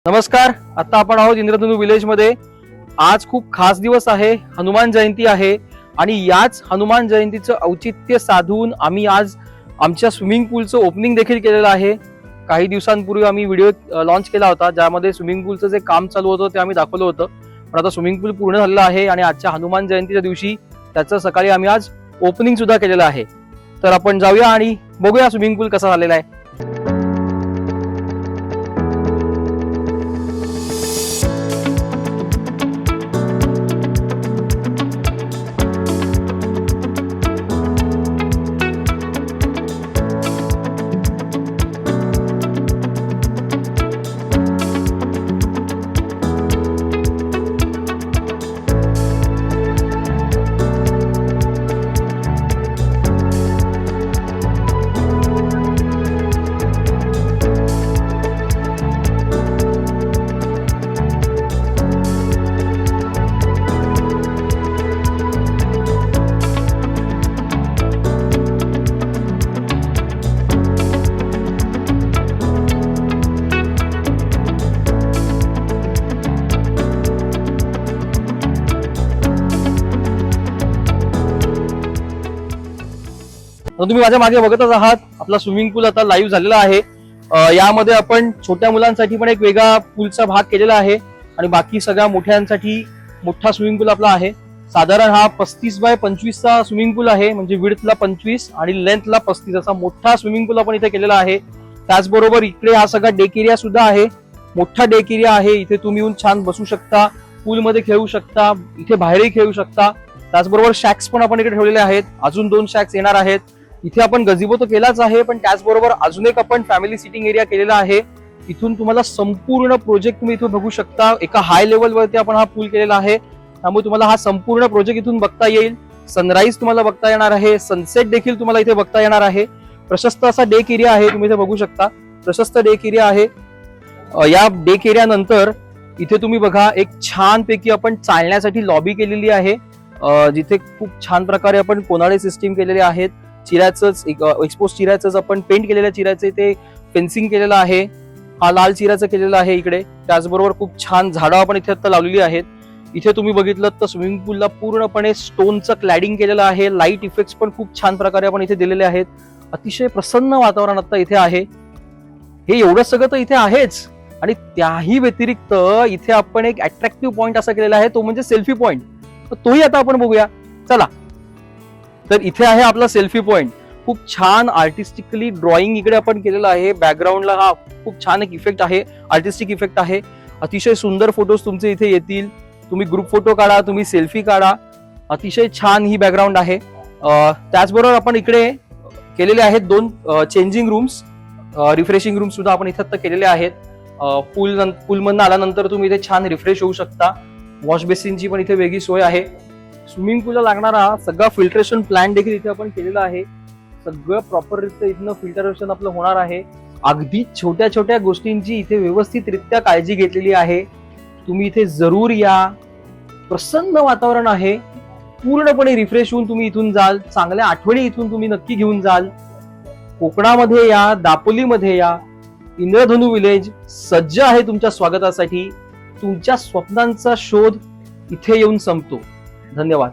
नमस्कार. आता आपण आहोत इंद्रधनु विलेज मध्ये. आज खूप खास दिवस आहे, हनुमान जयंती आहे आणि याच हनुमान जयंतीचं औचित्य साधून आम्ही आज आमच्या स्विमिंग पूलचं ओपनिंग देखील केलेलं आहे. काही दिवसांपूर्वी आम्ही व्हिडिओ लॉन्च केला होता ज्यामध्ये स्विमिंग पूलचं जे काम चालू होतं ते आम्ही दाखवलं होतं. पण आता स्विमिंग पूल पूर्ण झालेलं आहे आणि आजच्या हनुमान जयंतीच्या दिवशी त्याचं सकाळी आम्ही आज ओपनिंग सुद्धा केलेलं आहे. तर आपण जाऊया आणि बघूया स्विमिंग पूल कसा झालेला आहे. तुम्ही माझ्या मागे बघतच आहात, आपला स्विमिंग पूल आता लाईव्ह झालेला आहे. यामध्ये आपण छोट्या मुलांसाठी पण एक वेगळा पूलचा भाग केलेला आहे आणि बाकी सगळ्या मोठ्यांसाठी मोठा स्विमिंग पूल आपला आहे. साधारण हा 35x25 चा स्विमिंग पूल आहे, म्हणजे विड्थला 25 आणि लेंथला 35 असा मोठा स्विमिंग पूल आपण इथे केलेला आहे. त्याचबरोबर इकडे हा सगळा डेक एरिया सुद्धा आहे, मोठा डेक एरिया आहे. इथे तुम्ही येऊन छान बसू शकता, पूलमध्ये खेळू शकता, इथे बाहेरही खेळू शकता. त्याचबरोबर शॅक्स पण आपण इकडे ठेवलेले आहेत, अजून 2 शॅक्स येणार आहेत. इथे आपण गझिबो तर केलाच आहे, पण त्याचबरोबर अजून एक आपण फॅमिली सिटिंग एरिया केलेला आहे. इथून तुम्हाला संपूर्ण प्रोजेक्ट तुम्ही इथून बघू शकता. एका हाय लेवलवरती आपण हा पूल केलेला आहे, त्यामुळे तुम्हाला हा संपूर्ण प्रोजेक्ट इथून बघता येईल. सनराईज तुम्हाला बघता येणार आहे, सनसेट देखील तुम्हाला इथे बघता येणार आहे. प्रशस्त असा डेक एरिया आहे, तुम्ही इथे बघू शकता, प्रशस्त डेक एरिया आहे. या डेक एरिया नंतर इथे तुम्ही बघा, एक छान पैकी आपण चालण्यासाठी लॉबी केलेली आहे, जिथे खूप छान प्रकारे आपण कोनाडे सिस्टीम केलेले आहेत. चिऱ्याचंच एक्सपोज चिऱ्याचंच आपण पेंट केलेल्या चिऱ्याचे ते फेन्सिंग केलेलं आहे. हा लाल चिऱ्याचं केलेलं आहे इकडे. त्याचबरोबर खूप छान झाडं आपण इथे आता लावलेली आहेत. इथे तुम्ही बघितलं तर स्विमिंग पूलला पूर्णपणे स्टोनचं क्लॅडिंग केलेलं आहे. लाईट इफेक्ट्स पण खूप छान प्रकारे आपण इथे दिलेले आहेत. अतिशय प्रसन्न वातावरण आता इथे आहे. हे एवढं सगळं तर इथे आहेच, आणि त्याही व्यतिरिक्त इथे आपण एक अट्रॅक्टिव्ह पॉइंट असा केलेला आहे, तो म्हणजे सेल्फी पॉइंट. तोही आता आपण बघूया, चला. तर इथे आहे आपला सेल्फी पॉइंट. खूप छान आर्टिस्टिकली ड्रॉइंग इकडे आपण केलेलं आहे. बॅकग्राऊंडला हा खूप छान एक इफेक्ट आहे, आर्टिस्टिक इफेक्ट आहे. अतिशय सुंदर फोटोज तुमचे इथे येतील. तुम्ही ग्रुप फोटो काढा, तुम्ही सेल्फी काढा. अतिशय छान ही बॅकग्राऊंड आहे. त्याचबरोबर आपण इकडे केलेले आहेत 2 चेंजिंग रूम्स, रिफ्रेशिंग रूम सुद्धा आपण इथे केलेले आहेत. पूलमधून आल्यानंतर तुम्ही इथे छान रिफ्रेश होऊ शकता. वॉश बेसिनची पण इथे वेगळी सोय आहे. स्विमिंग पूलला लागणारा सगळा फिल्ट्रेशन प्लॅन देखील इथे आपण केलेला आहे. सगळं प्रॉपररित्या इथनं फिल्टरेशन आपलं होणार आहे. अगदी छोट्या छोट्या गोष्टींची इथे व्यवस्थितरित्या काळजी घेतलेली आहे. तुम्ही इथे जरूर या. प्रसन्न वातावरण आहे. पूर्णपणे रिफ्रेश होऊन तुम्ही इथून जाल. चांगल्या आठवणी इथून तुम्ही नक्की घेऊन जाल. कोकणामध्ये या, दापोलीमध्ये या. इंद्रधनु विलेज सज्ज आहे तुमच्या स्वागतासाठी. तुमच्या स्वप्नांचा शोध इथे येऊन संपतो. धन्यवाद.